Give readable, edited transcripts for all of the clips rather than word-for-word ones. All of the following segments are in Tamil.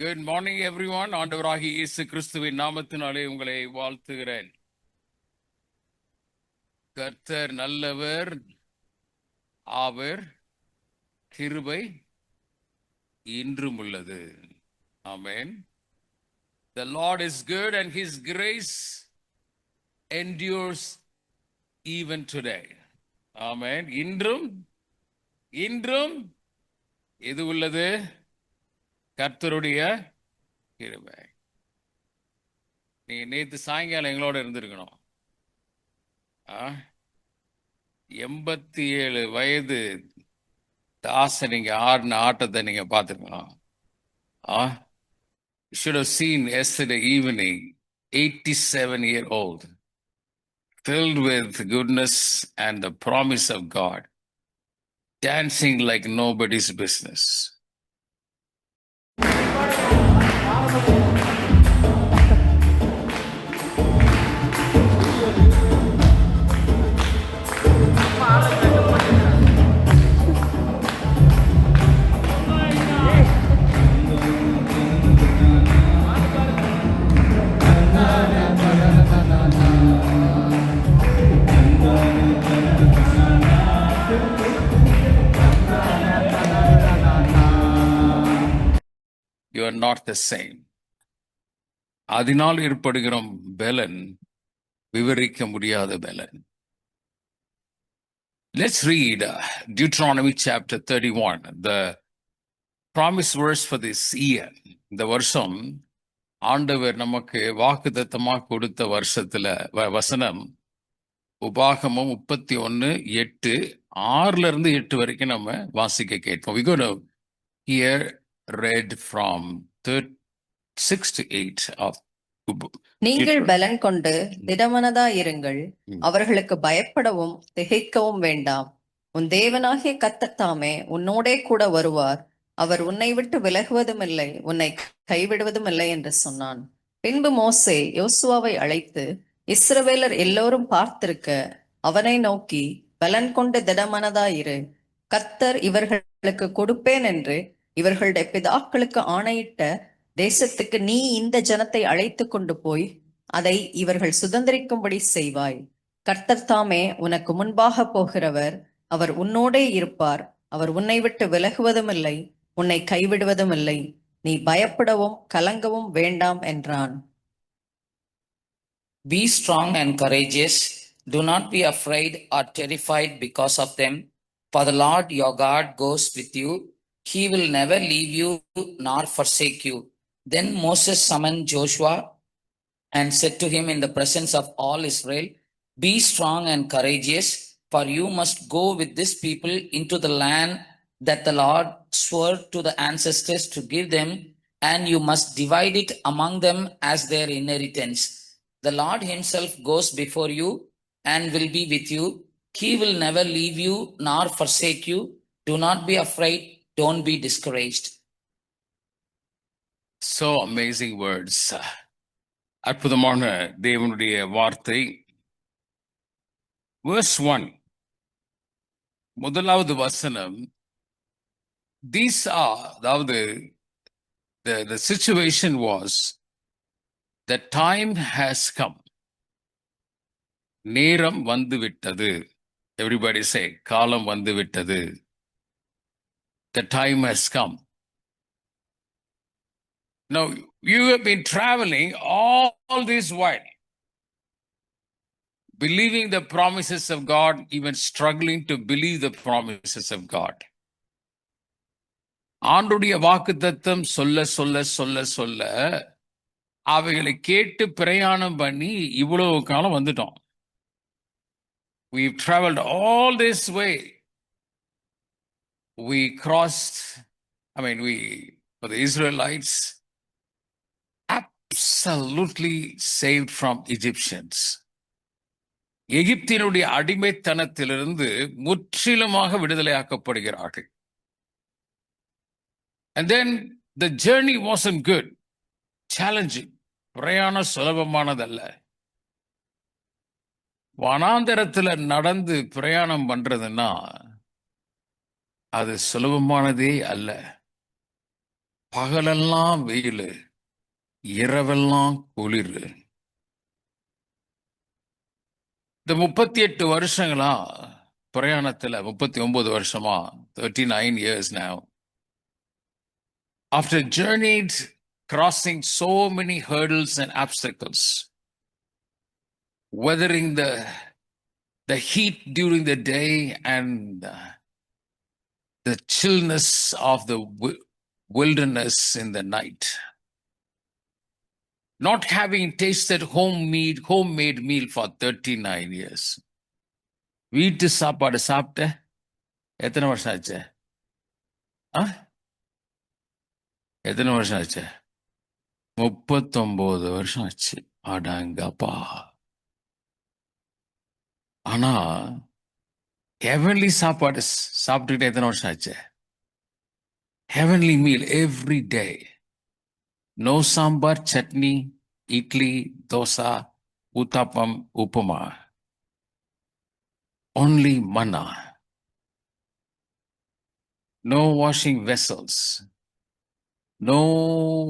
Good morning everyone. ஆண்டவராகிய இயேசு கிறிஸ்துவின் நாமத்தினாலே உங்களை வாழ்த்துகிறேன். கர்த்தர் நல்லவர், அவர் கிருபை இன்றும் உள்ளது. ஆமென். The Lord is good and his grace endures even today. ஆமென். இன்றும் எது உள்ளது? கர்த்தருடைய கிருபை. நீங்க நேத்து சாயங்காலம் எங்களோட இருந்திருக்கணும். 87 வயது தாச நீங்க ஆடின ஆட்டத்தை நீங்க பார்த்துருக்கணும். You should have seen yesterday evening, 87-year-old, filled with goodness and the promise of God, dancing like nobody's business. You are not the same. அதனால் ஏற்படுகிற பலன் விவரிக்க முடியாத பலன். Let's read Deuteronomy chapter 31, the promise verse for this year. இந்த வருஷம் ஆண்டவர் நமக்கு வாக்குத்தத்தமாக கொடுத்த வருஷத்துல வசனம் உபாகமம் 31:8, 6-8 வரைக்கும் நம்ம வாசிக்க கேட்போம். We going to hear read from 6 to 8 of நீங்கள் பலன் கொண்டு திடமனதாயிருங்கள், அவர்களுக்கு பயப்படவும் திகைக்கவும் வேண்டாம். உன் தேவனாகிய கர்த்தர் தாமே உன்னோடே கூட வருவார். அவர் உன்னை விட்டு விலகுவதும் இல்லை, உன்னை கைவிடுவதும் இல்லை என்று சொன்னான். பின்பு மோசே யோசுவாவை அழைத்து இஸ்ரவேலர் எல்லோரும் பார்த்திருக்க அவனை நோக்கி, பலன் கொண்டு திடமனதாயிரு, கர்த்தர் இவர்களுக்கு கொடுப்பேன் என்று இவர்களுடைய பிதாக்களுக்கு ஆணையிட்ட தேசத்துக்கு நீ இந்த ஜனத்தை அழைத்து கொண்டு போய் அதை இவர்கள் சுதந்திரிக்கும்படி செய்வாய். கர்த்தர் தாமே உனக்கு முன்பாக போகிறவர், அவர் உன்னோடே இருப்பார். அவர் உன்னை விட்டு விலகுவதும் இல்லை, உன்னை கைவிடுவதும் இல்லை. நீ பயப்படவும் கலங்கவும் வேண்டாம் என்றான். Be strong and courageous. Do not be afraid or terrified because of them, for the Lord your God goes with you. He will never leave you nor forsake you. Then Moses summoned Joshua and said to him in the presence of all Israel, Be strong and courageous, for you must go with this people into the land that the Lord swore to the ancestors to give them, and you must divide it among them as their inheritance. The Lord himself goes before you and will be with you. He will never leave you nor forsake you. Do not be afraid. Don't be discouraged. So amazing words. அற்புதமான தேவனுடைய வார்த்தை. Verse 1, முதலாவது வசனம். These are, அதாவது the situation was, the time has come. நேரம் வந்து விட்டது. Everybody say, காலம் வந்து விட்டது. The time has come. Now, you have been traveling all this while, believing the promises of God, even struggling to believe the promises of God. ஆண்டுடைய வாக்குத்தத்தம் சொல்ல சொல்ல சொல்ல சொல்ல அவைகளை கேட்டு பிரயாணம் பண்ணி இவ்வளவு காலம் வந்துட்டோம். We've traveled all this way. We crossed, for the Israelites, absolutely saved from Egyptians. எகிப்தினுடைய அடிமைத்தனத்திலிருந்து முற்றிலுமாக விடுதலையாக்கப்படுகிறார்கள். And then the journey wasn't good, challenging. பிரயாணம் சுலபமானதல்ல. வனாந்தரத்துல நடந்து பிரயாணம் பண்றதுன்னா அது சுலபமானதே அல்ல. பகலெல்லாம் வெயில், இரவெல்லாம் குளிர். இந்த 38 வருஷங்களா பிரயாணத்துல, 39 வருஷமா, 39 years now, after journeyed crossing so many hurdles and obstacles, weathering the heat during the day and the chillness of the wilderness in the night, not having tasted homemade meal for 39 years. வீட்டு சாப்பாடு சாப்பிட்ட எத்தனை வருஷம் ஆச்சு? எத்தனை வருஷம் ஆச்சு? 39 வருஷம் ஆச்சு. அடங்கப்பா. ஆனா ஹெவன்லி சாப்பாடு சாப்பிட்டுக்கிட்டு எத்தனை வருஷம் ஆச்சு? Heavenly meal every day. No sambar, chutney, idli, dosa, uthappam, upma. Only manna. No washing vessels. No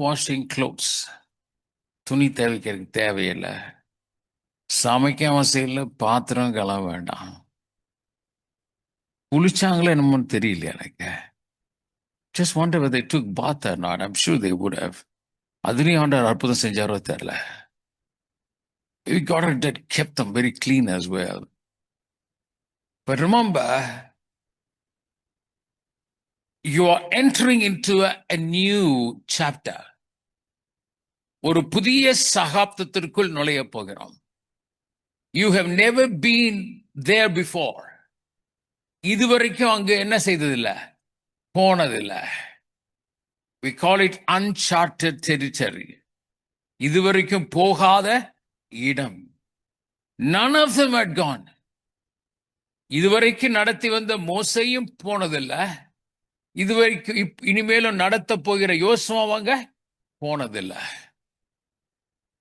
washing clothes. துணி துவைக்கிறதுக்கு தேவையில்லை. சமைக்க அவசியம் இல்லை, பாத்திரம் கழுவ வேண்டாம். குளிச்சாங்களே என்னமோன்னு தெரியல எனக்கு. Just wonder whether they took bath or not. I'm sure they would have. அதுலேயும் ஆண்டவர் அற்புதம் செஞ்சாரோ தெரியல. God had kept them very clean as well. But remember, you are entering into a new chapter. ஒரு புதிய சகாப்தத்திற்குள் நுழைய போகிறோம். You have never been there before. இதுவரைக்கும் அங்கு என்ன செய்ததில்லை? போனதில்லை. We call it uncharted territory. இதுவரைக்கும் போகாத இடம். None of them had gone. இதுவரைக்கும் நடத்தி வந்த மோசையும் போனதில்லை. இதுவரைக்கும் இனிமேலும் நடத்த போகிற யோசுவாவாங்க போனதில்லை.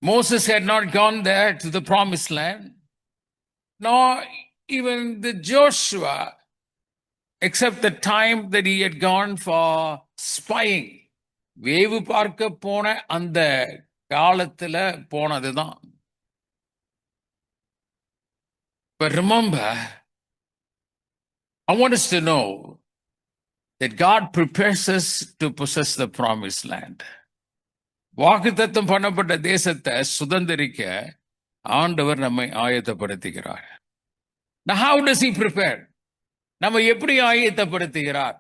Moses had not gone there to the promised land, nor even the Joshua, except the time that he had gone for spying. வேவு பார்க்க போன அந்த காலத்துல போனதுதான். But remember, I want us to know that God prepares us to possess the promised land. வாக்குத்தத்தம் பண்ணப்பட்ட தேசத்தை சுதந்திரிக்க ஆண்டவர் நம்மை ஆயத்தப்படுத்துகிறார். Now how does he prepare? நம்ம எப்படி ஆயத்தப்படுத்துகிறார்?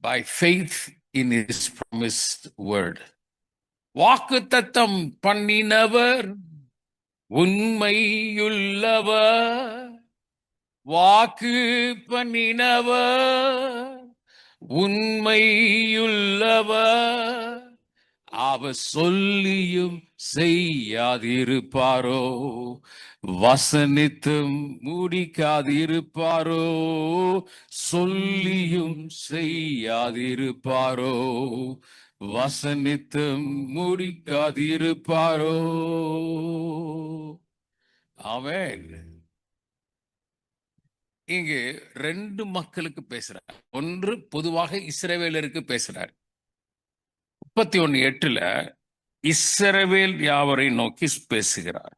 By faith in his promised word. வாக்குத்தத்தம் பண்ணினவர் உண்மையுள்ளவர், வாக்கு பண்ணினவர் உண்மையுள்ளவர், அவர் சொல்லியும் செய்யாதிருப்பாரோ, வசனித்தும் முடிக்காதிருப்பாரோ, சொல்லியும் செய்யாதிருப்பாரோ, வசனித்தும் முடிக்காதிருப்பாரோ. ஆமென். இங்கு 2 மக்களுக்கு பேசுறார். ஒன்று பொதுவாக இஸ்ரவேலருக்கு பேசுறார். 31:8 இஸ்ரவேல் யாவரை நோக்கி பேசுகிறார்.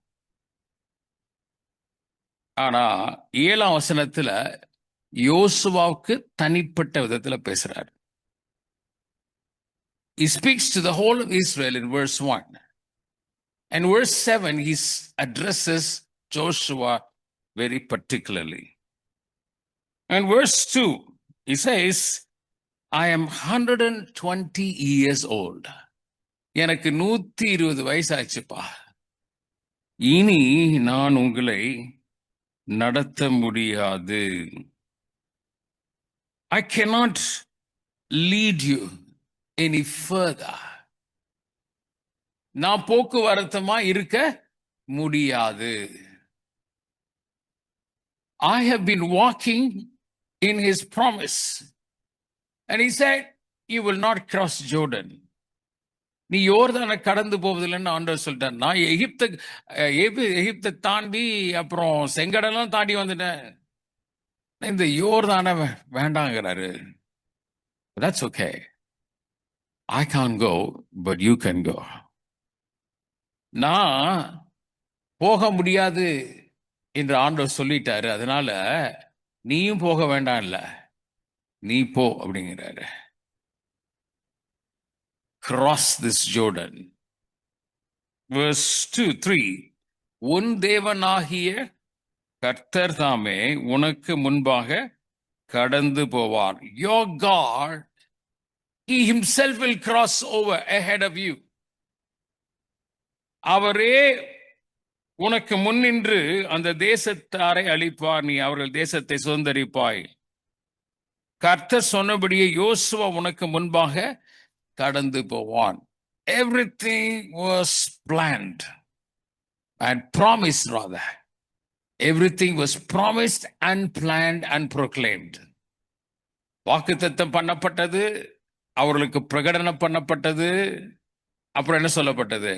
ஆனா 7ஆம் வசனத்துல யோசுவாவுக்கு தனிப்பட்ட விதத்துல பேசுறார். He speaks to the whole of Israel in verse 1. And verse 7, he addresses Joshua very particularly. And verse 2, he says, I am 120 years old. எனக்கு 120 வயசாச்சுப்பா. இனி நான் உங்களை நடத்த முடியாது. I cannot lead you any further. நான் போக்குவரத்துமா இருக்க முடியாது. I have been walking in his promise. And he said, you will not cross Jordan. நீ யோர்தானை கடந்து போவதில்லைன்னு ஆண்டவர் சொல்லிட்டார். நான் எகிப்தை தாண்டி அப்புறம் செங்கடலாம் தாண்டி வந்துட்டேன். இந்த யோர்தானை வேண்டாங்கிறாரு. That's okay. I can't go, but you can go. நான் போக முடியாது என்று ஆண்டவர் சொல்லிட்டாரு. அதனால நீயும் போக வேண்டாம் இல்ல, நீ போ அப்படிங்கிறாரு. Cross this Jordan. Verse 2, 3. உன் தேவனாகிய கர்த்தர் தாமே உனக்கு முன்பாக கடந்து போவார். Your God, He Himself will cross over ahead of you. அவரே உனக்கு முன்னின்று அந்த தேசத்தாரை அழிப்பார், நீ அவர்கள் தேசத்தை சுதந்தரிப்பாய். கர்த்தர் சொன்னபடியே யோசுவா உனக்கு முன்பாக கடந்து போவான். Everything was planned and promised rather. Everything was promised and planned and proclaimed. வாக்குத்தத்தம் பண்ணப்பட்டது, அவர்களுக்கு பிரகடனம் பண்ணப்பட்டது. அப்புறம் என்ன சொல்லப்பட்டது?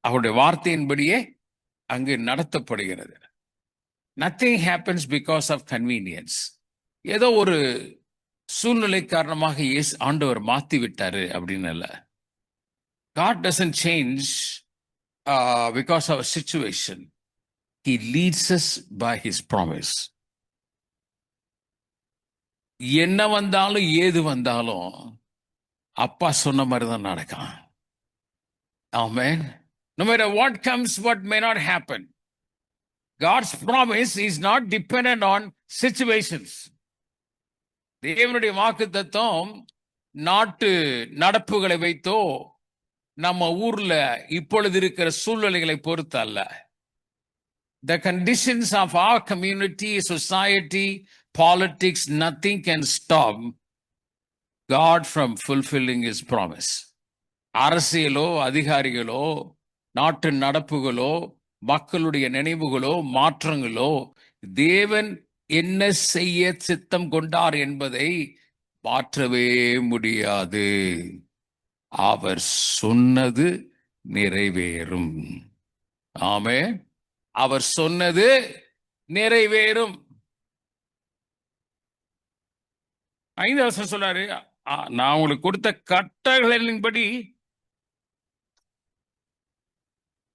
அவருடைய வார்த்தையின்படியே அங்கு நடத்தப்படுகிறது. Nothing happens because of convenience. ஏதோ ஒரு சூழ்நிலை காரணமாக ஆண்டவர் மாத்தி விட்டாரு அப்படின்னு இல்ல. God doesn't change because of a situation. He leads us by His promise. என்ன வந்தாலும் ஏது வந்தாலும் அப்பா சொன்ன மாதிரி தான் நடக்கும். Amen. No matter what comes, what may not happen, God's promise is not dependent on situations. தேவனுடைய வாக்குத்தத்தம் நாட்டு நடப்புகளை வைத்தோ நம்ம ஊர்ல இப்பொழுது இருக்கிற சூழ்நிலைகளை பொறுத்து அல்ல. The conditions of our community, society, politics, nothing can stop God from fulfilling His promise. அரசியலோ அதிகாரிகளோ நாட்டு நடப்புகளோ மக்களுடைய நினைவுகளோ மாற்றங்களோ தேவன் என்ன செய்ய சித்தம் கொண்டார் என்பதை மாற்றவே முடியாது. அவர் சொன்னது நிறைவேறும். ஆமென். அவர் சொன்னது நிறைவேறும். 5 வசனம் சொல்றாரு, நான் உங்களுக்கு கொடுத்த கட்டளைகளின்படி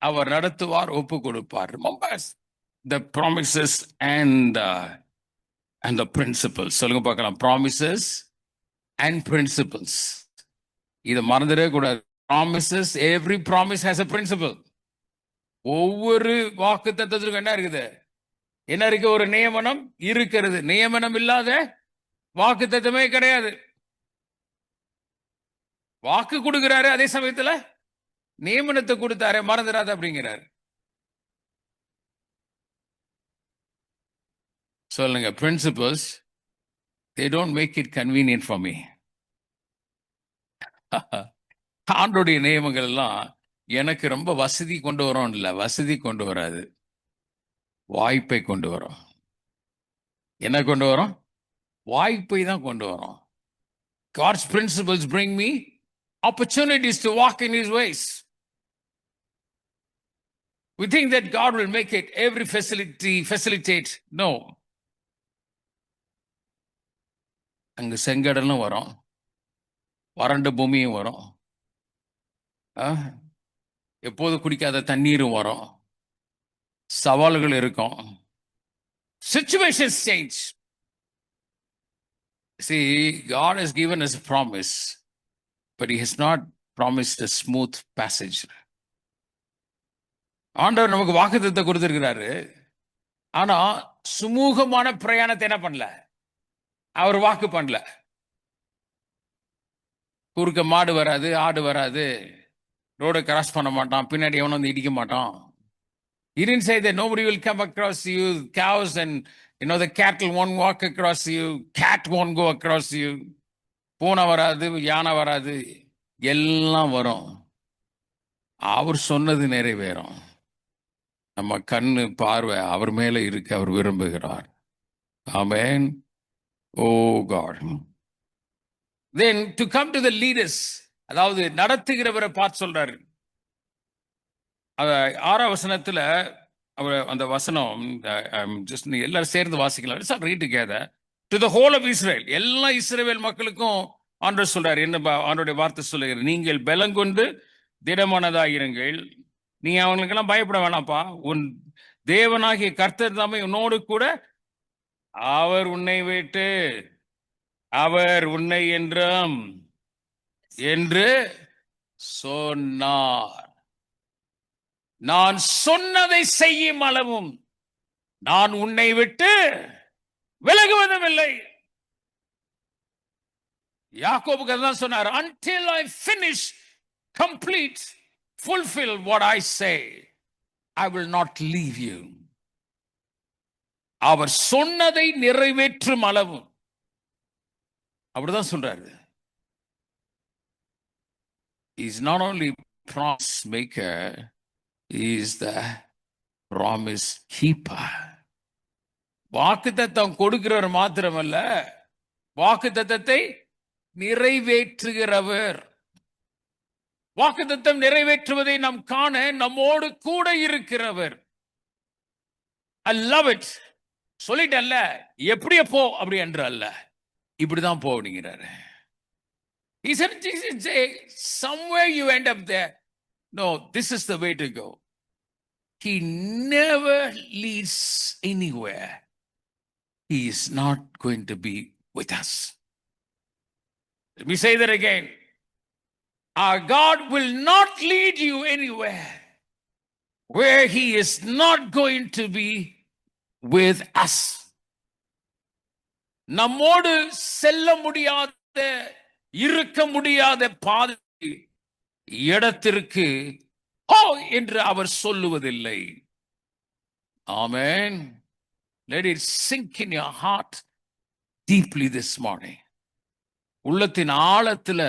அவர் நடத்துவார், ஒப்பு கொடுப்பார். Remember the promises and the principles. சொல்லுங்க பார்க்கலாம். Promises and principles. இதை மறந்துடவே கூடாது. Promises, every promise has a principle. ஒவ்வொரு வாக்குத்தத்தத்திற்கும் என்ன இருக்குது? என்ன இருக்கு? ஒரு நியமனம் இருக்கிறது. நியமனம் இல்லாத வாக்குத்தத்தமே கிடையாது. வாக்கு கொடுக்கிறாரு, அதே சமயத்துல நியமனத்தை கொடுத்தாரு, மறந்துடாத அப்படிங்கிறாரு. சொல்லுங்க. Principles, they don't make it convenient for me. ஆண்டோடைய நியமங்கள் எல்லாம் எனக்கு ரொம்ப வசதி கொண்டு வரும் இல்ல, வசதி கொண்டு வராது, வாய்ப்பை கொண்டு வரும். என்ன கொண்டு வரும்? வாய்ப்பை தான் கொண்டு வரும். God's principles bring me opportunities to walk in His ways. We think that God will make it every facilitate. No. அங்க செங்கடலும் வரும், வறண்ட பூமியும் வரும், எப்போது குடிக்காத தண்ணீரும் வரும், சவால்கள் இருக்கும். Situations change. See, God has given us a promise, but He has not promised a smooth passage. ஆண்டவர் நமக்கு வாக்குத்தத்தத்தை கொடுத்திருக்கிறாரு, ஆனா சுமூகமான பிரயாணத்தை என்ன பண்ணல, அவர் வாக்கு பண்ணல. குறுக்க மாடு வராது, ஆடு வராது, ரோட கிராஸ் பண்ண மாட்டான், பின்னாடி எவனும் வந்து இடிக்க மாட்டான். He didn't say that nobody will come across you, cows and the cattle won't walk across you, cat won't go across you. பூனை வராது, யானை வராது, எல்லாம் வரும். அவர் சொன்னது நிறைவேறும். நம்ம கண்ணு பார்வை அவர் மேல இருக்கு, அவர் விரும்புகிறார். Amen. Oh God. Then to come to the leaders, அதாவது நடத்துகிறவரை பார்த்து சொல்றாரு. 6ஆம் வசனத்துல அவர் அந்த வசனம், just எல்லாரும் சேர்ந்து வாசிக்கலாம். Let's read together. To the whole of Israel, எல்லா இஸ்ரவேல் மக்களுக்கும் ஆண்டவர் சொல்றாரு. என்ன ஆண்டவருடைய வார்த்தை சொல்லுகிறது? நீங்கள் பலங்கொண்டு திடமானதாயிருங்கள். நீ அவங்களுக்கெல்லாம் பயப்பட வேணாம்ப்பா. உன் தேவனாகிய கர்த்தர் தாமே உன்னோடு கூட, அவர் உன்னை விட்டு, அவர் உன்னை என்றும் என்று சொன்னார். நான் சொன்னதை செய்யும் அளவும் நான் உன்னை விட்டு விலகுவதும் இல்லை. யாக்கோபுக்கு அதான் சொன்னார், until I finish, complete, fulfill what I say, I will not leave you. அவர் சொன்னதை நிறைவேற்றும் அளவும், அப்படிதான் சொல்றாரு. He is not only promise maker, he is the promise keeper. வாக்குத்தத்தம் கொடுக்கிறவர் மாத்திரமல்ல, வாக்குத்தத்தத்தை நிறைவேற்றுகிறவர். வாக்குத்தத்தம் நிறைவேற்றுவதை நாம் காண நம்மோடு கூட இருக்கிறவர். I love it. சொல்லிட்டல்ல, எப்படியே போ அப்படி என்று அல்ல, இப்படிதான் போவீங்கிறாரு. He said, somewhere you end up there. No, this is the way to go. He never leads anywhere. He is not going to be with us. Let me say that again. Our God will not lead you anywhere where He is not going to be with us. நம்மோடு செல்ல முடியாத, இருக்க முடியாத பாதை இடத்திற்கு ஓ என்று அவர் சொல்லுவதில்லை. ஆமென். Let it sink in your heart deeply this morning. உள்ளத்தின் ஆழத்துல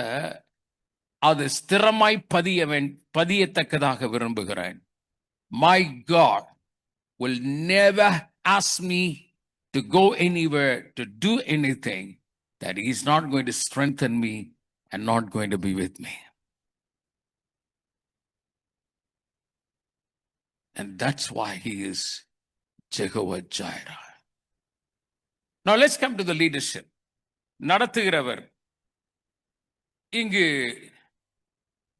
அது ஸ்திரமாய் பதியத்தக்கதாக விரும்புகிறேன். My God will never ask me to go anywhere, to do anything that He is not going to strengthen me and not going to be with me. And that's why He is Jehovah Jireh. Now let's come to the leadership. நடத்துகிறவர். இங்கு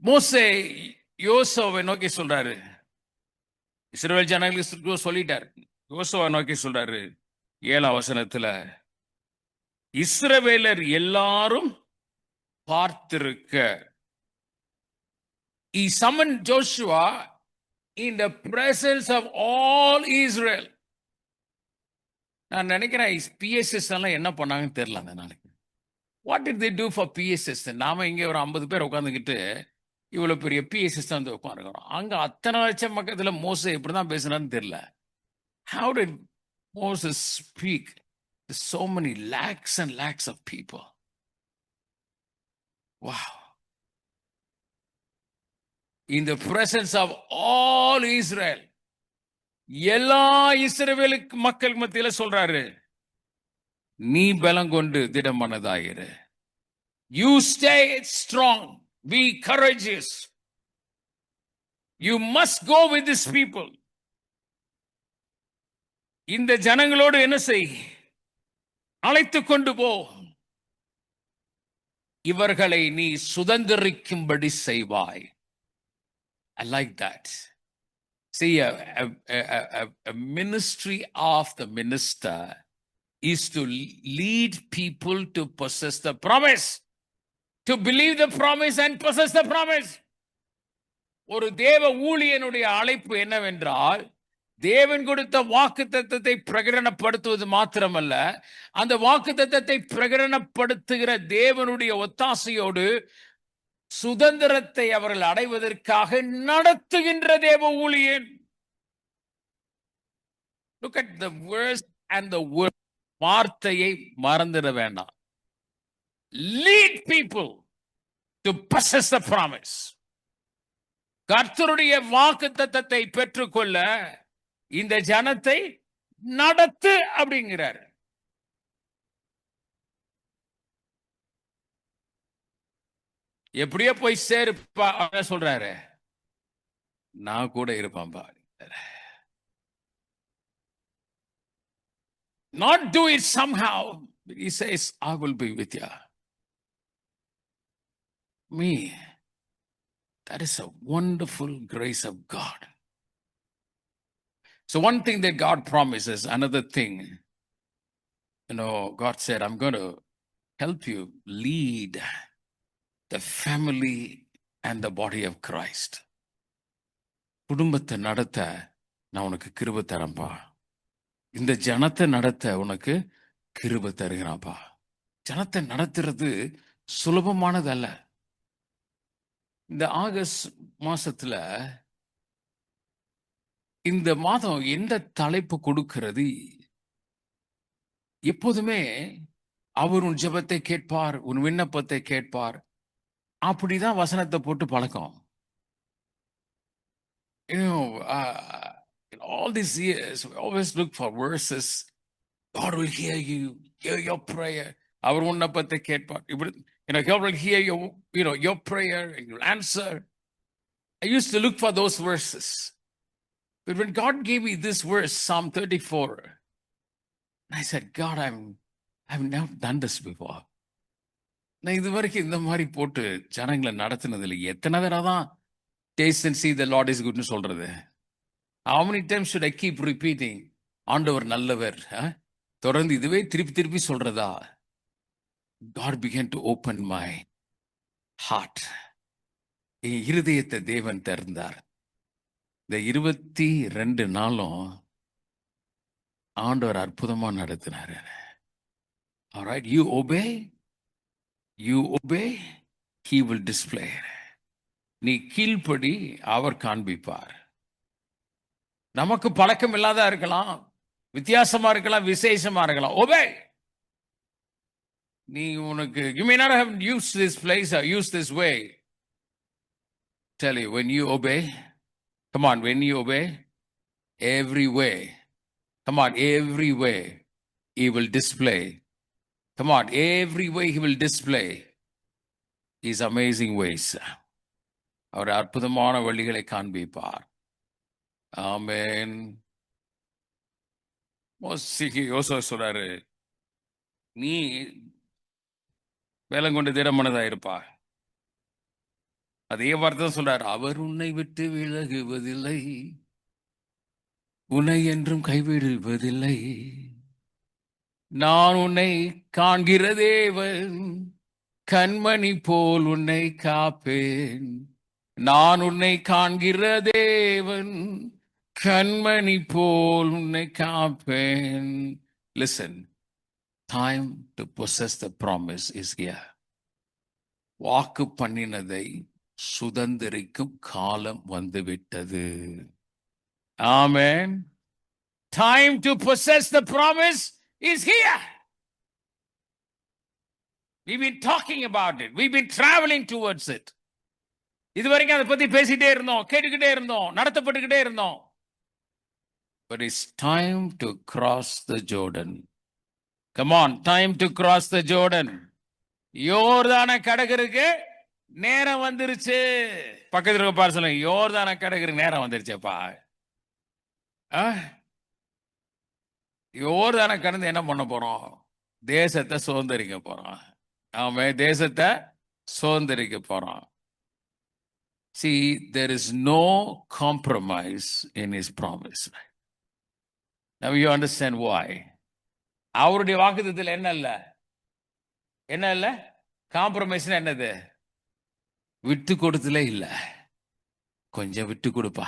மோசே யோசுவாவை நோக்கி சொல்றாரு. இஸ்ரவேல் ஜனங்களுக்கு சொல்லிட்டார். யோசுவாவை நோக்கி சொல்றாரு 7ஆம் வசனத்துல, இஸ்ரவேலர் எல்லாரும் பார்த்திருக்க. He summoned Joshua in the presence of all Israel. நான் நினைக்கிறேன் பிஎஸ்எஸ் எல்லாம் என்ன பண்ணாங்கன்னு தெரியல அந்த நாளைக்கு. What did they do for BSS? நாம இங்கே ஒரு 50 பேர் உட்காந்துக்கிட்டு இவ்வளவு பெரிய பிஎஸ்எஸ் தான் வந்து உட்காந்துருக்கிறோம். அங்க அத்தனை லட்சம் பக்கத்துல மோசே இப்படிதான் பேசுனான்னு தெரியல. How did Moses speak to so many lakhs and lakhs of people? Wow. In the presence of all Israel, எல்லா இஸ்ரவேலுக்கு மக்கள் மத்தியில சொல்றாரு, நீ பலம் கொண்டு திடமானதாயிரு. You stay strong, be courageous. You must go with these people. இந்த ஜனங்களோடு என்ன செய்? அழைத்து கொண்டு போ. இவர்களை நீ சுதந்திரிக்கும்படி செய்வாய். I like that. See, a ministry of the minister is to lead people to possess the promise, to believe the promise and possess the promise. ஒரு தேவ ஊழியனுடைய அழைப்பு என்னவென்றால், தேவன் கொடுத்த வாக்குத்தத்தத்தை பிரகடனப்படுத்துவது மாத்திரமல்ல, அந்த வாக்குத்தத்தத்தை பிரகடனப்படுத்துகிற தேவனுடைய ஒத்தாசையோடு சுதந்திரத்தை அவர்கள் அடைவதற்காக நடத்துகின்ற தேவ ஊழியன். Look at the verse and the word. வார்த்தையை மறந்துட வேண்டாம். Lead people to possess the promise. கர்த்தருடைய வாக்குத்தத்தத்தை பெற்றுக்கொள்ள இந்த ஜனத்தை நடத்து அப்படிங்கிறார். எப்படியோ போய் சேருப்பா சொல்றாரு, நான் கூட இருப்பான்பா. Not do it somehow, He says, I will be with you. Me. That is a wonderful grace of God. So one thing that God promises, another thing, God said, I'm going to help you lead the family and the body of Christ. குடும்பத்தை நடத்த நான் உனக்கு கிருபை தரேன்பா. இந்த ஜனத்தை நடத்த உனக்கு கிருபை தருகிறான்ப்பா. ஜனத்தை நடத்துறது சுலபமானது அல்ல. இந்த ஆகஸ்ட் மாசத்துல இந்த மாதம் எந்த தலைப்பு கொடுக்கிறது? எப்போதுமே அவர் உன் ஜெபத்தை கேட்பார், உன் விண்ணப்பத்தை கேட்பார். அப்படிதான் வசனத்தை போட்டு பழக்கம். In all these years, we always look for verses. God will hear you, hear your prayer. அவர் விண்ணப்பத்தை கேட்பார். God will hear your prayer and you'll answer. I used to look for those verses. But when God gave me this verse, Psalm 34, I said, God, I've never done this before. நான் இது வரைக்கும் இந்த மாதிரி போட்டு ஜனங்களை நடத்தினதில்லை. எத்தனை தடவை தான் taste and see the Lord is good னு சொல்றது? How many times should I keep repeating? ஆண்டவர் நல்லவர். தொடர்ந்து இதுவே திருப்பி திருப்பி சொல்றதா? God began to open my heart. என் இருதயத்தை தேவன் திறந்தார். இந்த 22 நாளும் ஆண்டவர் அற்புதமா நடத்தினார். All right, you obey, he will display. நீ கீழ்ப்படி, அவர் காண்பிப்பார். நமக்கு பழக்கம் இல்லாத இருக்கலாம், வித்தியாசமா இருக்கலாம், விசேஷமா இருக்கலாம். obey. நீ உனக்கு you may not have used this place or used this way. Tell you, when you obey, come on, when you obey, every way, come on, every way he will display. Come on, every way he will display his amazing ways. அவர் அற்புதமான வழிகளை காண்பிப்பார். ஆமென். யோசுவா சொல்றாரு, நீ வேலம் கொண்டு திடமனதா இருப்பா. அதே வார்த்தை தான் சொல்றாரு, அவர் உன்னை விட்டு விலகுவதில்லை, உன்னை என்றும் கைவிடுவதில்லை. நான் உன்னை காண்கிற தேவன், கண்மணி போல் உன்னை காப்பேன். நான் உன்னை காண்கிற தேவன், கண்மணி போல் உன்னை காப்பேன். Listen, time to possess the promise is here. வாக்கு பண்ணினதை சுதந்திரிக்கும் காலம் வந்துவிட்டது. Amen. Time to possess the promise is here. We've been talking about it. We've been traveling towards it. இதுவரைக்கும் அதை பத்தி பேசிட்டே இருந்தோம், கேட்டுக்கிட்டே இருந்தோம், நடத்தப்பட்டுக்கிட்டே இருந்தோம். But it's time to cross the Jordan. Come on, time to cross the Jordan. யோர்தானை கடக்கிறதுக்கு நேரம் வந்துருச்சு. பக்கத்துல இருக்க பாரு சொல்லுங்க, யோர்தானை கடக்கிறதுக்கு நேரம் வந்துருச்சேப்பா. யோர்தானை கடந்து என்ன பண்ண போறோம்? தேசத்தை சுதந்திரிக்க போறோம். ஆமே, தேசத்தை சுதந்திரிக்க போறோம். See, there is no compromise in his promise. Now you understand why. அவருடைய வாக்குத்தத்தத்தில் என்ன இல்ல? காம்ப்ரமைஸ் என்னது? விட்டு கொடுத்தலே இல்ல. கொஞ்சம் விட்டு கொடுப்பா.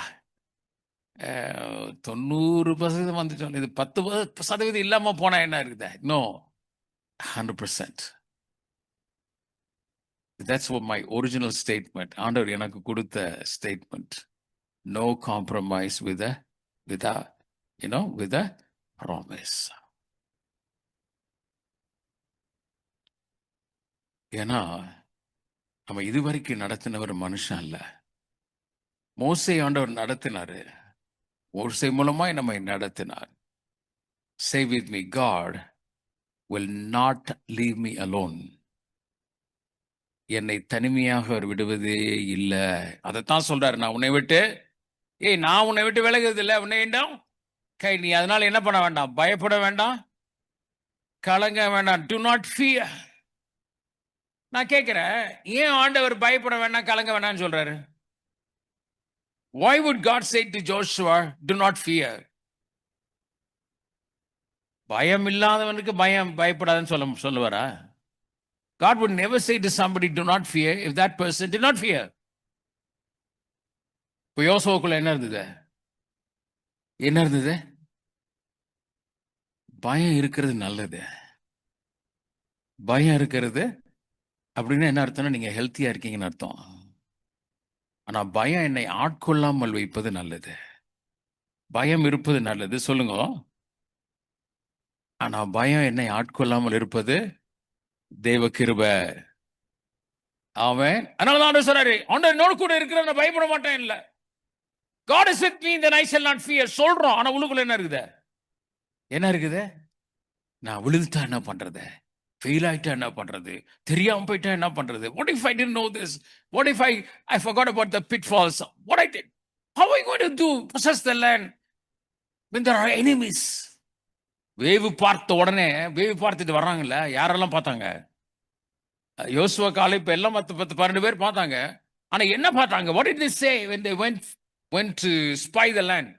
90% வந்துட்டோம், இது 10% இல்லாம போனா என்ன இருக்குது? No, 100%. That's what my original statement. ஆண்டவர் எனக்கு கொடுத்த statement. No compromise with a promise. ஏன்னா நம்ம இதுவரைக்கும் நடத்தினவர் மனுஷன் அல்ல. மோசே ஆண்டவர் நடத்தினாரு. மோசே மூலமாய் நம்மை நடத்தினார். Say with me, God will not leave me alone. என்னை தனிமையாக அவர் விடுவதே இல்லை. அதைத்தான் சொல்றாரு, நான் உன்னை விட்டு விலகுறது இல்லை. உன்னை நீ அதனால என்ன பண்ண வேண்டாம், பயப்பட வேண்டாம். கலங்க வேண்டாம். To not fear. நான் கேட்கிறேன், ஏன் ஆண்டவர் பயப்பட வேண்டாம், கலங்க வேண்டாம்னு சொல்றாரு? Why would God say to Joshua, do not fear? பயம் இல்லாதவனுக்கு பயப்படாதுன்னு சொல்லுவாரா? God would never say to somebody, do not fear, if that person did not fear. இப்போ யோசுவாக்குள்ள என்ன இருந்தது? பயம் இருக்கிறது நல்லது. பயம் இருக்கிறது அப்படின்னு என்ன அர்த்தம்னா, நீங்க ஹெல்த்தியா இருக்கீங்கன்னு அர்த்தம். ஆனா பயம் என்னை ஆட்கொள்ளாமல் வைப்பது நல்லது. பயம் இருப்பது நல்லது, சொல்லுங்க. ஆனா பயம் என்னை ஆட்கொள்ளாமல் இருப்பது தேவ கிருபை. ஆமென். அதனால தான் சொல்றாரு, ஆண்டவர் என்னோட கூட இருக்கிற, நான் பயப்பட மாட்டேன் இல்ல. God is with me, then I shall not fear. சொல்றோம், ஆனா உள்ளுக்குள்ள என்ன இருக்குது? நான் விழுந்துட்டா என்ன பண்றது? ஃபெயில் ஆயிட்டா என்ன பண்றது? தெரியாம போயிட்டா என்ன பண்றது? What if I didn't know this? What if I forgot about the pitfalls? What I did? How are you going to possess the land when there are enemies? வேவு பார்த்த உடனே, வேவு பார்த்துட்டு வர்றாங்கல்ல, யாரெல்லாம் பார்த்தாங்க? யோசுவா காலை இப்ப எல்லாம் 12 பேர் பார்த்தாங்க. ஆனா என்ன பார்த்தாங்க? What did they say when they went to spy the land?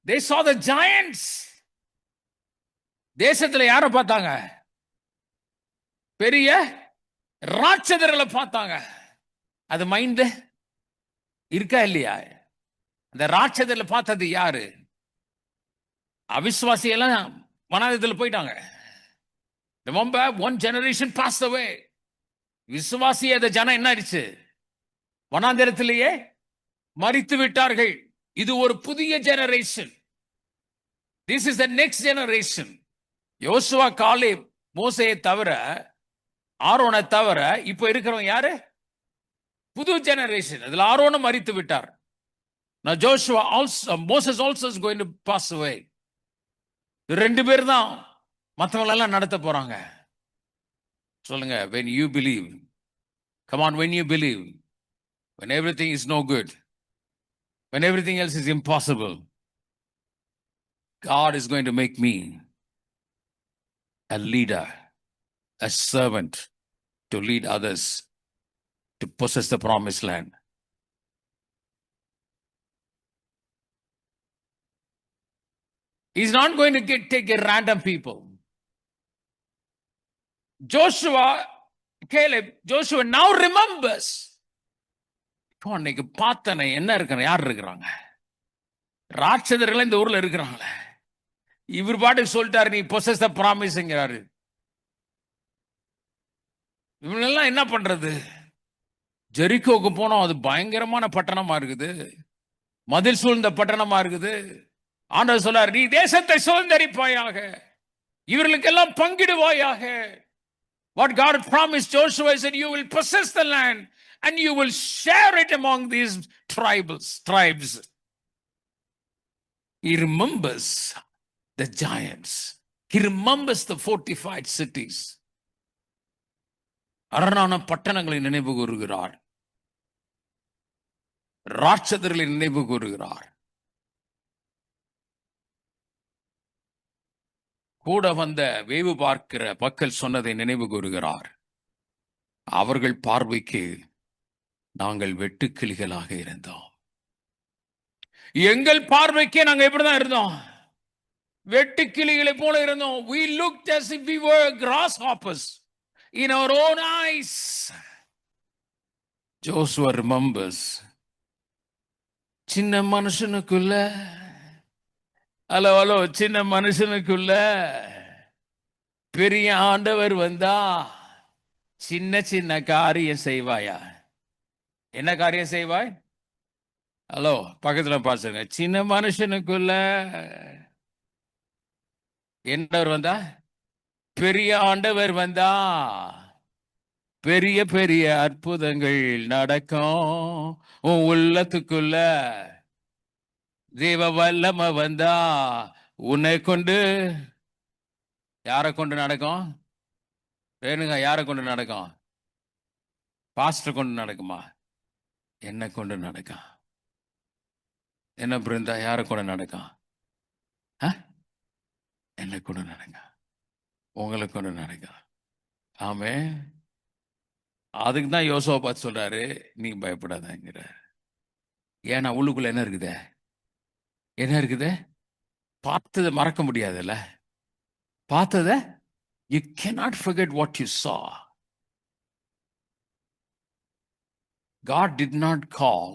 They saw the giants. தேசத்துல யார பார்த்தாங்க? பெரிய ராட்சதர்களை பார்த்தாங்க. அது மைண்ட் இருக்கா இல்லையா? அந்த ராட்சதர்களை பார்த்தது யாரு? அவிசுவாசி எல்லாம் வனாந்தரத்துல போயிட்டாங்க. Remember, one generation passed away. விசுவாசி அந்த ஜனம் என்ன ஆயிடுச்சு? வனாந்தரத்திலேயே மரித்து விட்டார்கள். இது ஒரு புதிய generation. This is the next generation. Joshua, Caleb, மோசேயை தவிர, ஆரோனை தவிர இப்ப இருக்கிறவங்க யாரு? புது ஜெனரேஷன். அதுல ஆரோனும் மரித்து விட்டார். Now Joshua also, Moses also is going to pass away. 2 பேர் தான் மற்றவங்க எல்லாம் நடத்த போறாங்க. சொல்லுங்க, when you believe, come on, when you believe, when everything is no good, when everything else is impossible, God is going to make me a leader, a servant to lead others to possess the promised land. He's not going to take a random people. Joshua now remembers. அன்னைக்கு பார்த்தனை என்ன இருக்கிற, யார் இருக்கிறாங்க? ராட்சதர்கள் இந்த ஊர்ல இருக்கிறாங்களே. இவர் பாட்டுக்கு சொல்லிட்டாரு, நீ possess the promise-ங்கிறாரு. இவங்களெல்லாம் என்ன பண்றது? ஜெரிகோக்கு போனோம், அது பயங்கரமான பட்டணமா இருக்குது, மதில் சூழ்ந்த பட்டணமா இருக்குது. ஆண்டவர் சொல்றார், நீ தேசத்தை சுதந்தரிப்பாயாக, இவர்களுக்கெல்லாம் பங்கிடுவாயாக. What God promised Joshua is that you will possess the land and you will share it among these tribes. He remembers the giants. He remembers the fortified cities. அரணான பட்டணங்களை நினைவு கூறுகிறார். ராட்சதர்களை நினைவு கூறுகிறார். கூட வந்த வேவு பார்க்கிற மக்கள் சொன்னதை நினைவு கூறுகிறார். அவர்கள் பார்வைக்கு நாங்கள் வெட்டுக்கிளிகளாக இருந்தோம். எங்கள் பார்வைக்கே நாங்க எப்படிதான் இருந்தோம்? வெட்டுக்கிளிகளை போல இருந்தோம். We looked as if we were grasshoppers in our own eyes. Joshua remembers. சின்ன மனுஷனுக்குள்ள, ஹலோ, சின்ன மனுஷனுக்குள்ள பெரிய ஆண்டவர் வந்தா சின்ன சின்ன காரியம் செய்வாயா? என்ன காரியம் செய்வாய்? ஹலோ, பக்கத்துல பாசுங்க. சின்ன மனுஷனுக்குள்ள என்னவர் வந்தா? பெரிய ஆண்டவர் வந்தா பெரிய பெரிய அற்புதங்கள் நடக்கும். உன் உள்ளத்துக்குள்ள தேவ வல்லமை வந்தா உன்னை கொண்டு, யாரை கொண்டு நடக்கும்? வேணுங்க, யாரை கொண்டு நடக்கும்? பாஸ்டர் கொண்டு நடக்குமா? என்ன கொண்டு நடக்கும்? என்ன பிருந்தா, யாரை கொண்டு நடக்கும்? என்னை கொண்டு நடங்க, உங்களை கொண்டு நடங்க. ஆமே. அதுக்கு தான் யோசுவா பார்த்து சொல்றாரு, நீ பயப்படாதங்கிற. ஏன்னா உள்ளுக்குள்ள என்ன இருக்குது? என்ன இருக்குது? பார்த்ததை மறக்க முடியாதுல்ல. பார்த்தத you cannot forget what you saw. God did not call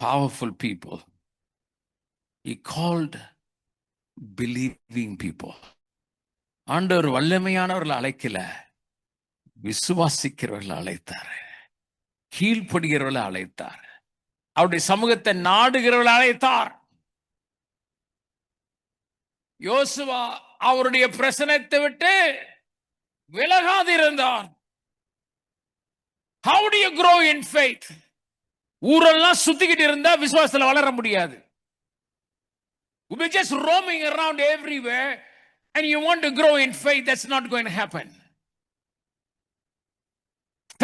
powerful people. He called believing people. ஆண்டவர் வல்லமையானவர்களை அழைக்கல, விசுவாசிக்கிறவர்களை அழைத்தார், கீழ்ப்படுகிறவர்களை அழைத்தார், அவருடைய சமூகத்தை நாடுகிறவர்களை அழைத்தார். யோசுவா அவருடைய பிரசனத்தை விட்டு விலகாதிருந்தார். How do you grow in faith? ஊரெல்லாம் சுத்திக்கிட்டு இருந்தா விசுவாசத்துல வளர முடியாது. You'll be just roaming around everywhere and you want to grow in faith, that's not going to happen.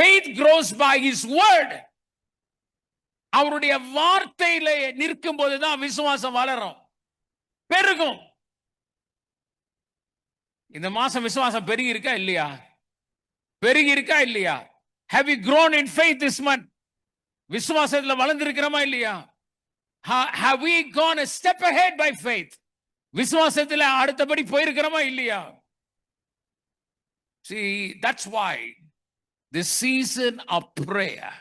Faith grows by his word. அவருடைய வார்த்தையில நிற்கும் போதுதான் விசுவாசம் வளரும், பெருகும். இந்த மாசம் விசுவாசம் பெருகி இருக்கா இல்லையா? பெருகி இருக்கா இல்லையா? Have you grown in faith this month? விசுவாசத்துல வளர்ந்திருக்கிறோமா இல்லையா? Have we gone a step ahead by faith? விசுவாசத்துல அடுத்தபடி போயிருக்கிறோமா இல்லையா? See, that's why this season of prayer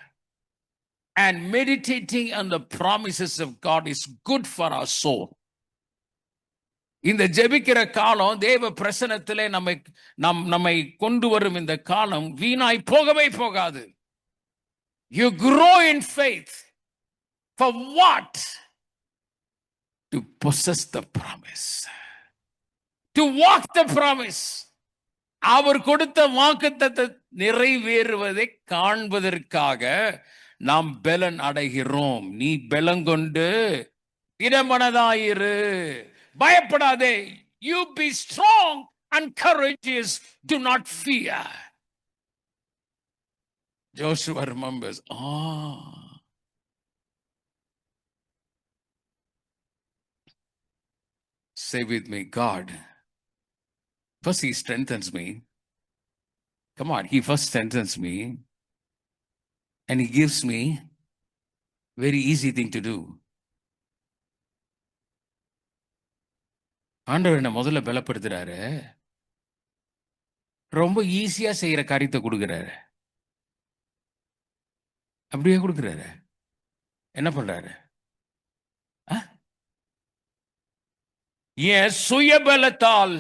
and meditating on the promises of God is good for our soul. இந்த ஜெபிக்கிற காலம், தேவ பிரசன்னத்திலே நம்மை கொண்டு வரும் இந்த காலம் வீணாய் போகவே போகாது. You grow in faith for what? To possess the promise, to walk the promise. அவர் கொடுத்த வாக்குத்தத்தத்தை நிறைவேறுவதை காண்பதற்காக நாம் பலன் அடைகிறோம். நீ பலன் கொண்டு திடமனதாயிரு, பயப்படாதே. You be strong and courageous, do not fear. Joshua remembers, say with me, God. First he strengthens me. Come on, he first strengthens me and he gives me very easy thing to do. ஆண்டவர் என்ன முதல்ல பலப்படுத்துறாரு, ரொம்ப ஈஸியா செய்யற காரியத்தை கொடுக்கிறாரு. அப்படியே கொடுக்கிறாரு. என்ன பண்றாரு? என் சுயபலத்தால்.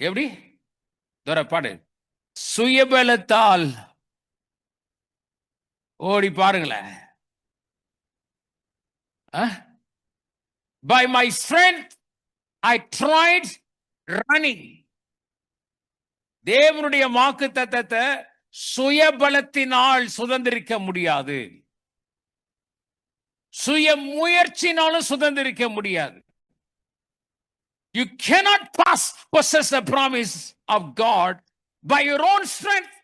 எப்படி பாடு? சுயபலத்தால் ஓடி பாருங்களேன். By my strength I tried running. தேவனுடைய வாக்குத்தத்தத்தை சுயபலத்தினால் சுதந்திரிக்க முடியாது, சுய முயற்சினாலும் சுதந்திரிக்க முடியாது. You cannot possess the promise of God by your own strength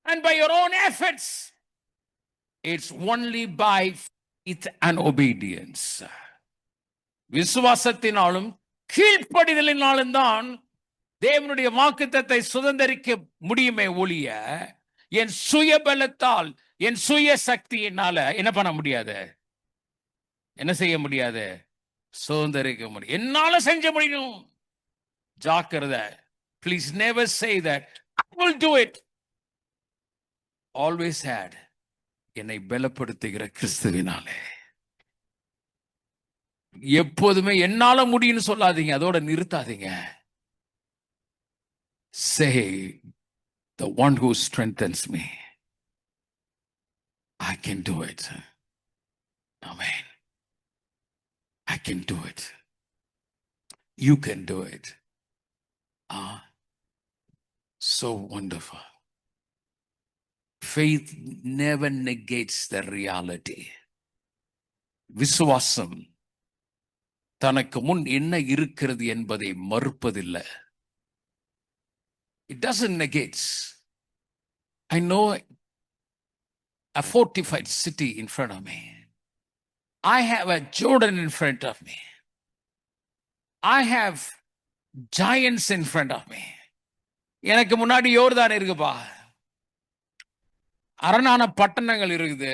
and by your own efforts. It's only by faith and obedience. விசுவாசத்தினாலும் கீழ்ப்படிதலினாலும் தான் தேவனுடைய வாக்குத்தத்தை சுதந்திரிக்க முடியுமே ஒழிய, என் சுயபலத்தால், என் சுய சக்தியினால என்ன பண்ண முடியாது? என்ன செய்ய முடியாது? சுதந்திரிக்க முடியும். என்னால செஞ்ச முடியும். ஜாக்கிரதை. Please never say that I will do it. Always had என்னை பலப்படுத்துகிற கிறிஸ்துவினாலே. எப்போதுமே என்னால முடியும்னு சொல்லாதீங்க, அதோட நிறுத்தாதீங்க. Say, the one who strengthens me, I can do it. Amen. I can do it. You can do it. So wonderful. Faith never negates the reality. விசுவாசம் தனக்கு முன் என்ன இருக்கிறது என்பதை மறுப்பதில்லை. It doesn't negate. I know a fortified city in front of me. I have a Jordan in front of me. I have giants in front of me. எனக்கு முன்னாடி யோர்தான் இருக்குப்பா. அரணான பட்டணங்கள் இருக்குது.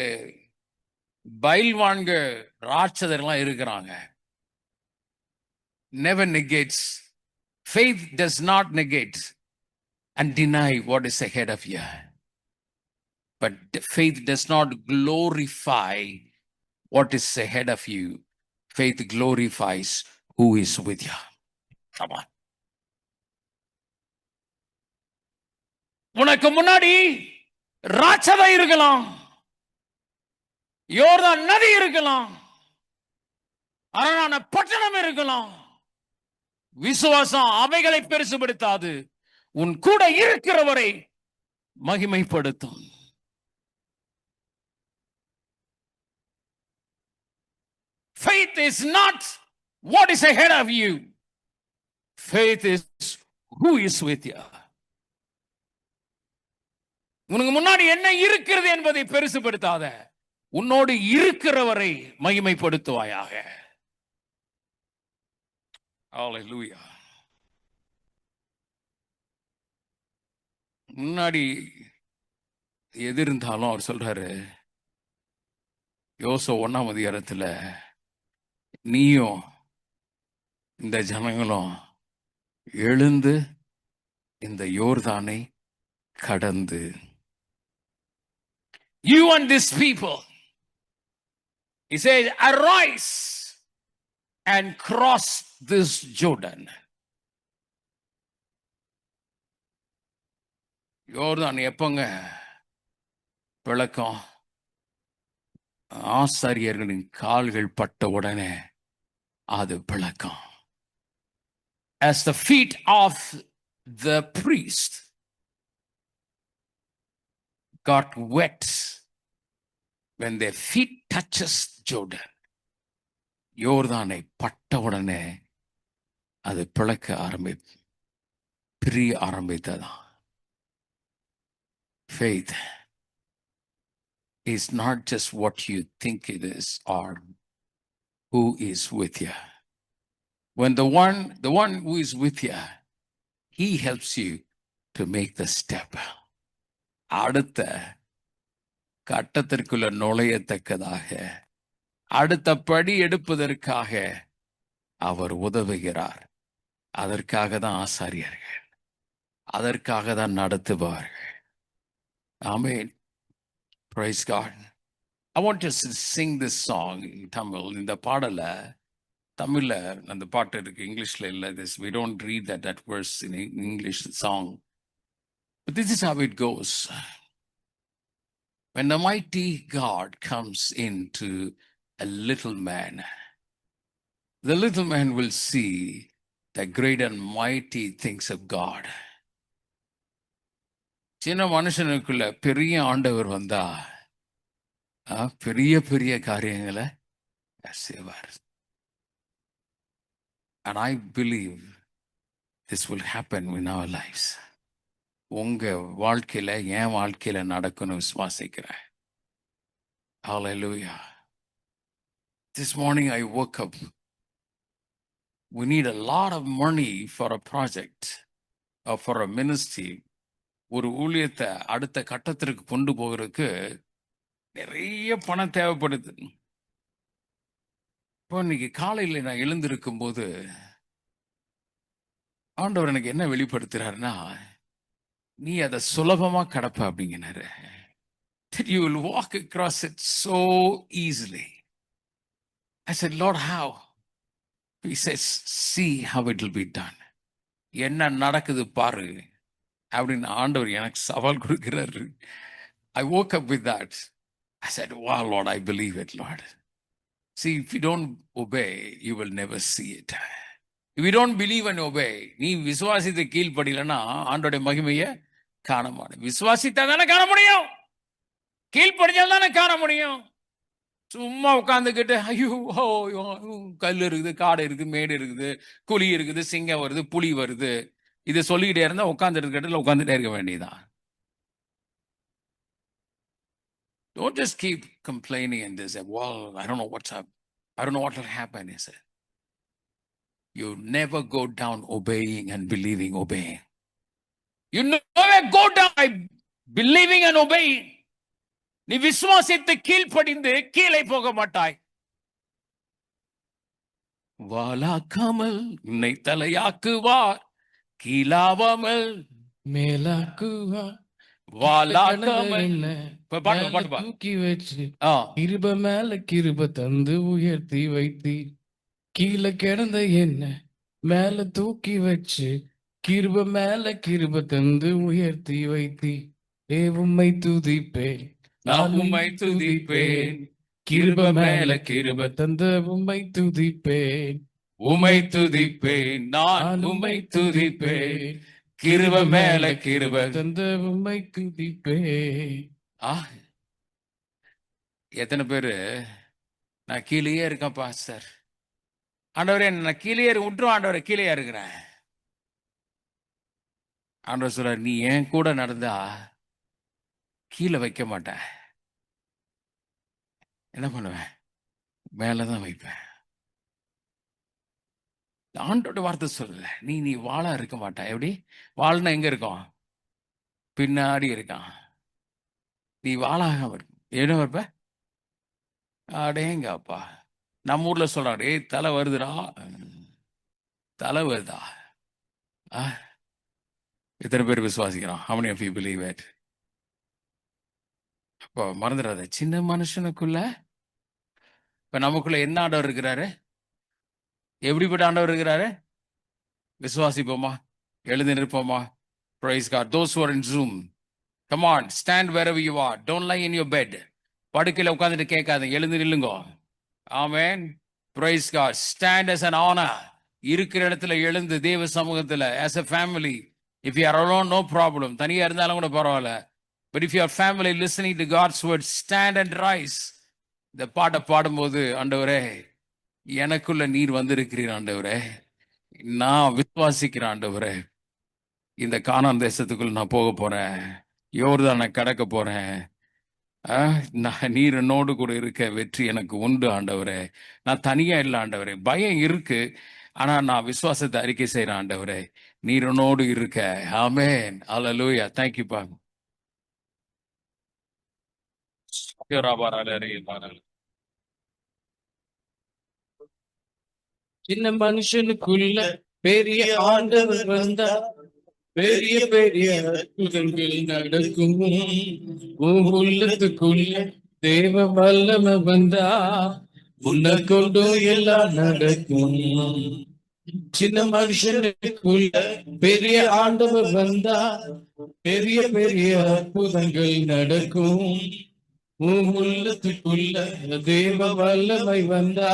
பயில்வான்க ராட்சதர்லாம் இருக்கிறாங்க. Never negates. Faith does not negate and deny what is ahead of you. But faith does not glorify what is ahead of you. Faith glorifies who is with you. Come on. உனக்கு முன்னாடி ராட்சதம் இருக்கலாம், யோர்தான் நதி இருக்கலாம், அரணான பட்டணம் இருக்கலாம். விசுவாசம் அவைகளை பெருசுபடுத்தாது, உன் கூட இருக்கிறவரை மகிமைப்படுத்தும். Faith is not what is ahead of you. Faith is who is with you. உனக்கு முன்னாடி என்ன இருக்கிறது என்பதை பெருசுபடுத்தாத, உன்னோடு இருக்கிறவரை மகிமைப்படுத்துவாயாக. Hallelujah. முன்னாடி எது இருந்தாலும் அவர் சொல்றாரு, யோசுவா 1ஆம் அதிகாரத்துல, நீயும் இந்த ஜனங்களும் எழுந்து இந்த யோர்தானை கடந்து, you and this people, he says, arise and cross this Jordan. யோர்தான் எப்பங்க பிளக்கம்? ஆசாரியர்களின் கால்கள் பட்ட உடனே அது பிளக்கம். As the feet of the priest got wet when their feet touches Jordan, யோர்தானை பட்ட உடனே அது பிளக்க பிரிய ஆரம்பித்ததான். Faith is not just what you think it is or who is with you. When the one who is with you, he helps you to make the step. அடுத்த கட்டத்திற்குள்ள நுழையத்தக்கதாக, அடுத்த படி எடுப்பதற்காக அவர் உதவுகிறார். அதற்காக தான் ஆசாரியர்கள், அதற்காக தான் நடத்துபவர்கள். ஆமென். Praise God. I want to sing this song in Tamil. இந்த பாடல தமிழ்ல அந்த பாட்டு இருக்கு, இங்கிலீஷ்ல இல்ல. This we don't read that verse in English song. But this is how it goes. When the mighty God comes into a little man, the little man will see the great and mighty things of God. சின்ன மனுஷனுக்குள்ள பெரிய ஆண்டவர் வந்தா பெரிய பெரிய காரியங்களை செய்வார். And I believe this will happen in our lives. உங்க வாழ்க்கையில, என் வாழ்க்கையில நடக்கணும் விசுவாசிக்கிறேன். Hallelujah. This morning I woke up. We need a lot of money for a project or for a ministry. ஒரு ஊழியத்தை அடுத்த கட்டத்திற்கு கொண்டு போகிறதுக்கு நிறைய பணம் தேவைப்படுது. இப்போ இன்னைக்கு காலையில் நான் எழுந்திருக்கும் போது ஆண்டவர் எனக்கு என்ன வெளிப்படுத்துறாருன்னா, நீ அதை சுலபமா கடப்ப அப்படிங்கிறாரு. You will walk across it so easily. I said, Lord, how? He says, see how it will be done. என்ன நடக்குது பாரு அப்படின்னு ஆண்டவர் எனக்கு சவால் கொடுக்கிறாரு. I woke up with that. I said, wow, Lord, I believe it, Lord. See, if you don't obey, you will never see it. If you don't believe and obey, நீ விசுவாசித்த கீழ்ப்படியலன்னா ஆண்டோடைய மகிமையை காண மாட்டேன். விசுவாசித்தா தானே காண முடியும், கீழ்ப்படிஞ்சால் தானே காண முடியும். சும்மா உட்காந்துக்கிட்டு ஐயோ கல் இருக்குது, காடு இருக்குது, மேடு இருக்குது, குழி இருக்குது, சிங்கம் வருது, புலி வருது, இதை சொல்லிக்கிட்டே இருந்தா உட்காந்துட்டே இருக்க வேண்டியதான். Don't just keep complaining and say, well, I don't know what's up. I don't know what will happen, he said. You never go down obeying and believing, obeying. You never go down by believing and obeying. நீ விசுவாசித்து கீழ்ப்படிந்து கீழே போக மாட்டாய். வாலாக்காமல் உன்னை தலையாக்குவார், கீழாவாமல் மேலாக்குவார். வாலாக்காமல். என்ன பாட்டு மேல பாட்டு பாடு. தூக்கி வச்சு ஆ, கிருப மேல கிருப தந்து உயர்த்தி வைத்தி, கீழே கிடந்த என்ன மேல தூக்கி வச்சு கிருப மேல கிருப தந்து உயர்த்தி வைத்தி, உம்மை துதிப்பேன் நான் உம்மை துதிப்பேன், கிருப மேல கிருப தந்த உம்மை துதிப்பேன், உம்மை துதிப்பேன், நான் உம்மை துதிப்பேன், கிருப மேல கிருப. தந்த உம்மை துதிப்பேன். ஆ, எத்தனை பேரு நான் கீழேயே இருக்கேன் பாஸ்டர், ஆண்டவரே நான் கீழே விட்டுரும், ஆண்டவரே கீழே இருக்கிறேன். ஆண்டவர் சொல்றார், நீ என் கூட நடந்தா கீழே வைக்க மாட்டேன். என்ன பண்ணுவேன்? மேலதான் வைப்பேன். ஆண்டோட வார்த்தை சொல்லல, நீ வாளா இருக்க மாட்டா. எப்படி வாள்னா எங்க இருக்கும்? பின்னாடி இருக்கான். நீ வாளாக என்ன இருப்ப? அடேங்கப்பா, நம்ம ஊர்ல சொல்றாரு, ஏய் தலை வருதுடா, தலை வருதா. எத்தனை பேர் விசுவாசிக்கிறான்? How many of you believe it? அப்போ மறந்துடாத, சின்ன மனுஷனுக்குள்ள இப்ப நமக்குள்ள என்ன ஆண்டவர் இருக்கிறாரு? எப்படிப்பட்ட ஆண்டவர் இருக்கிறாரு? விசுவாசிப்போமா? எழுதி நிற்போமா? Praise God. Those who are in Zoom, come on, stand wherever you are. Don't lie in your bed. படுக்கையில உட்கார்ந்துட்டு கேட்காத, எழுந்து நில்லுங்க. Amen. Praise God. Stand as an honor. இருக்கிற இடத்துல எழுந்து தேவ சமூகத்துல as a family. If you are alone, no problem. தனியா இருந்தாலும் கூட பரவாயில்ல. But if you are family listening to God's word, stand and rise. இந்த பாட்டை பாடும்போது, ஆண்டவரே எனக்குள்ள நீர் வந்திருக்கிறீர் ஆண்டவரே, நான் விசுவாசிக்கிறேன் ஆண்டவரே, இந்த கானான் தேசத்துக்குள்ள நான் போக போறேன், யோர்தானை கடக்க போறேன், நான் நீர் என்னோடு கூட இருக்க வெற்றி எனக்கு உண்டு ஆண்டவரே, நான் தனியா இல்லை ஆண்டவரே, பயம் இருக்கு, ஆனா நான் விசுவாசத்தை அறிக்கை செய்யறேன் ஆண்டவரே, நீர் என்னோடு இருக்க. ஆமென். ஹல்லேலூயா. Thank you பா. சின்ன மனுஷனுக்குள்ள பெரிய ஆண்டவர் வந்தா, பெரிய பெரிய அற்புதங்கள் நடக்கும். உன் உள்ளத்துக்குள்ள தேவ வல்லமை வந்தா, உன்னை கொண்டு எல்லாம் நடக்கும். சின்ன மனுஷனுக்குள்ள பெரிய ஆண்டவர் வந்தா, பெரிய பெரிய அற்புதங்கள் நடக்கும். உன் உள்ளத்துக்குள்ள தேவ வல்லமை வந்தா,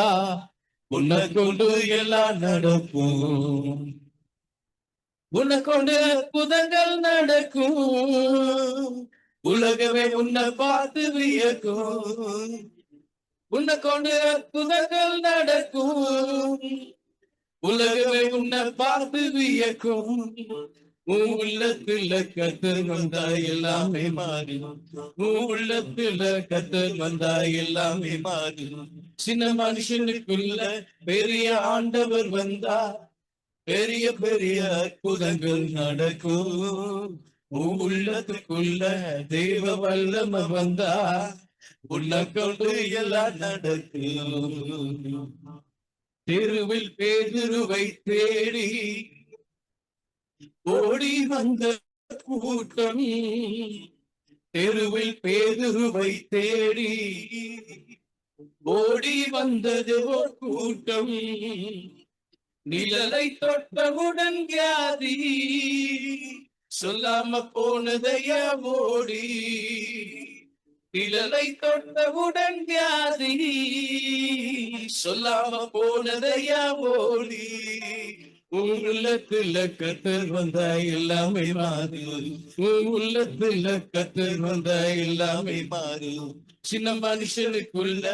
உன்னை கொண்டு எல்லாம் நடக்கும். உன்னை கொண்டு அற்புதங்கள் நடக்கும். உலகமே உன்னை பார்த்து வியக்கும். உன்னை கொண்டு அற்புதங்கள் நடக்கும். உலகமே உன்னை பார்த்து வியக்கும். உன் உள்ளத்துல கர்த்தர் வந்தா எல்லாமே மாறிடும். உன் உள்ளத்துல கர்த்தர் வந்தா எல்லாமே மாறிடும். சின்ன மனுஷனுக்குள்ள பெரிய ஆண்டவர் வந்தா, பெரிய பெரிய அற்புதங்கள் நடக்கும். உன் உள்ளத்துக்குள்ள தேவ வல்லமை வந்தா, உன்னை கொண்டு எல்லாம் நடக்கும். தெருவில் பேதுருவை தேடி ஓடி வந்த கூட்டம், தெருவில் பேதுருவை தேடி ஓடி வந்தது ஒரு கூட்டம். நிழலை தொட்டவுடன் வியாதி, சொல்லாம போனதையா ஓடி. நிழலை தொட்டவுடன் வியாதி, சொல்லாம போனதையா ஓடி. உன் உள்ளத்துல கர்த்தர் வந்தா எல்லாமே மாறும். உன் உள்ளத்துல கர்த்தர் வந்தா எல்லாமே மாறும். சின்ன மனுஷனுக்குள்ள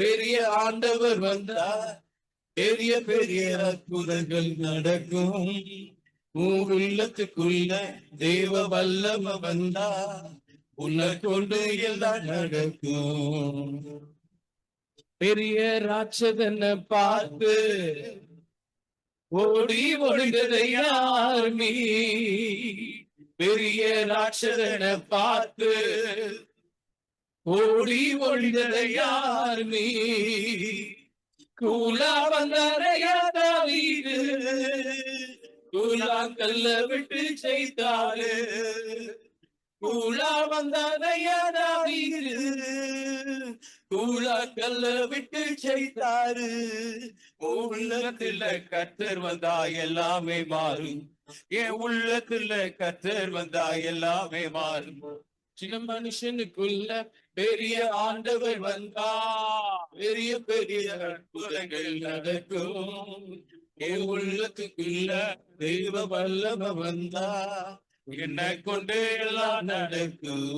பெரிய ஆண்டவர் வந்தா, பெரிய பெரிய அற்புதங்கள் நடக்கும். உன் உள்ளத்துக்குள்ள தேவ வல்லமை வந்தா, உன்னை கொண்டு எல்லாம் நடக்கும். பெரிய ராட்சதனை பார்த்து ஓடி ஒளிந்ததையார் நீ. பெரிய ராட்சதனை பார்த்து ஓடி ஒளிந்ததையார் நீ. கூலா வந்தாரையா தாவீது, கூழாங்கல்ல விட்டு செய்தாரு. கூழா வந்தாரையா தாவீது, கூழாங்கல்ல விட்டு செய்தாரு. உள்ளத்துல கர்த்தர் வந்தா எல்லாமே மாறும். என் உள்ளத்துல கர்த்தர் வந்தா எல்லாமே மாறும். சின்ன மனுஷனுக்குள்ள பெரிய ஆண்டவர் வந்தா பெரிய பெரிய அற்புதங்கள் நடக்கும். என் உள்ளத்துக்குள்ள தெய்வ வல்லம வந்தா என்ன கொண்டு எல்லாம் நடக்கும்.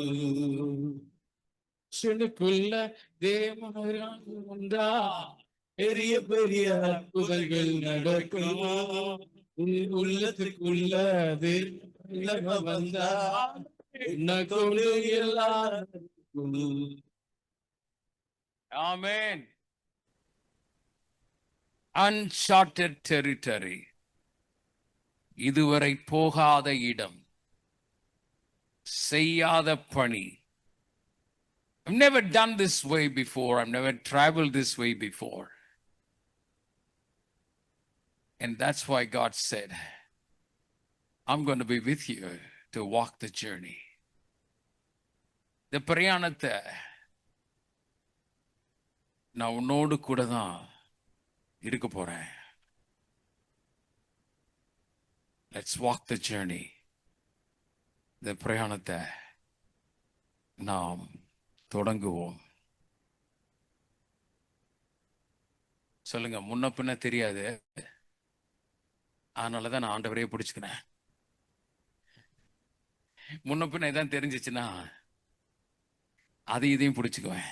மனுஷனுக்குள்ள தேவன் வந்தா பெரிய பெரிய அற்புதங்கள் நடக்கும். என் உள்ளத்துக்குள்ள தெய்வ வல்லம வந்தா என்ன கொண்டு எல்லாம் நடக்கும். Amen. Uncharted territory. இதுவரை போகாத இடம், செய்யாத பணி. I've never done this way before. I've never traveled this way before. And that's why God said, I'm going to be with you to walk the journey. இந்த பிரயாணத்தை நான் உன்னோடு கூட தான் இருக்க போறேன். Let's walk the journey. இந்த பிரயாணத்தை நாம் தொடங்குவோம். சொல்லுங்க, முன்ன பின்ன தெரியாது, அதனாலதான் நான் ஆண்டவரையே பிடிச்சுக்கிறேன். முன்ன பின்ன இதான் தெரிஞ்சிச்சுன்னா அதை இதையும் பிடிச்சுக்குவேன்.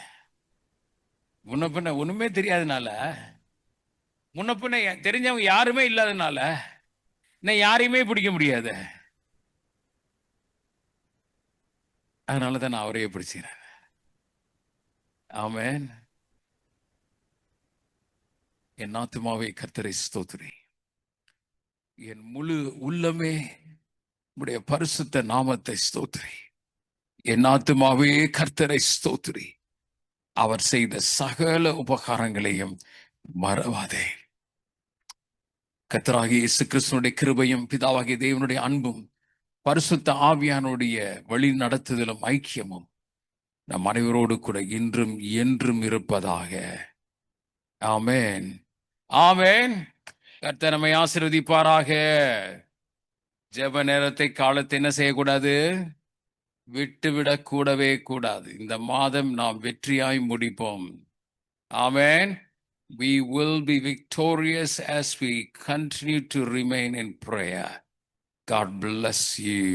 முன்ன பின்ன ஒண்ணுமே தெரியாதனால, முன்ன பின்ன தெரிஞ்சவங்க யாருமே இல்லாதனால நான் யாரையுமே பிடிக்க முடியாது. அதனாலதான் நான் அவரையே பிடிச்சுக்கிறேன். ஆமென். என் ஆத்துமாவே கர்த்தரை ஸ்தோத்திரி, என் முழு உள்ளமே உடைய பரிசுத்த நாமத்தை ஸ்தோத்திரி. என் ஆத்துமாவே கர்த்தரை ஸ்தோத்திரி, அவர் செய்த சகல உபகாரங்களையும் மறவாதே. கர்த்தராகிய இயேசு கிறிஸ்துவினுடைய கிருபையும் பிதாவாகிய தேவனுடைய அன்பும் பரிசுத்த ஆவியானுடைய வழி நடத்துதலும் ஐக்கியமும் நம் அனைவரோடு கூட இன்றும் என்றும் இருப்பதாக. ஆமென். ஆமென். கர்த்தர் நம்மை ஆசீர்வதிப்பாராக. ஜெப நேரத்தை, காலத்தை என்ன செய்யக்கூடாது? விட்டுவிடக் கூடவே கூடாது. இந்த மாதம் நாம் வெற்றியாய் முடிப்போம். ஆமென். We will be victorious as we continue to remain in prayer. God bless you.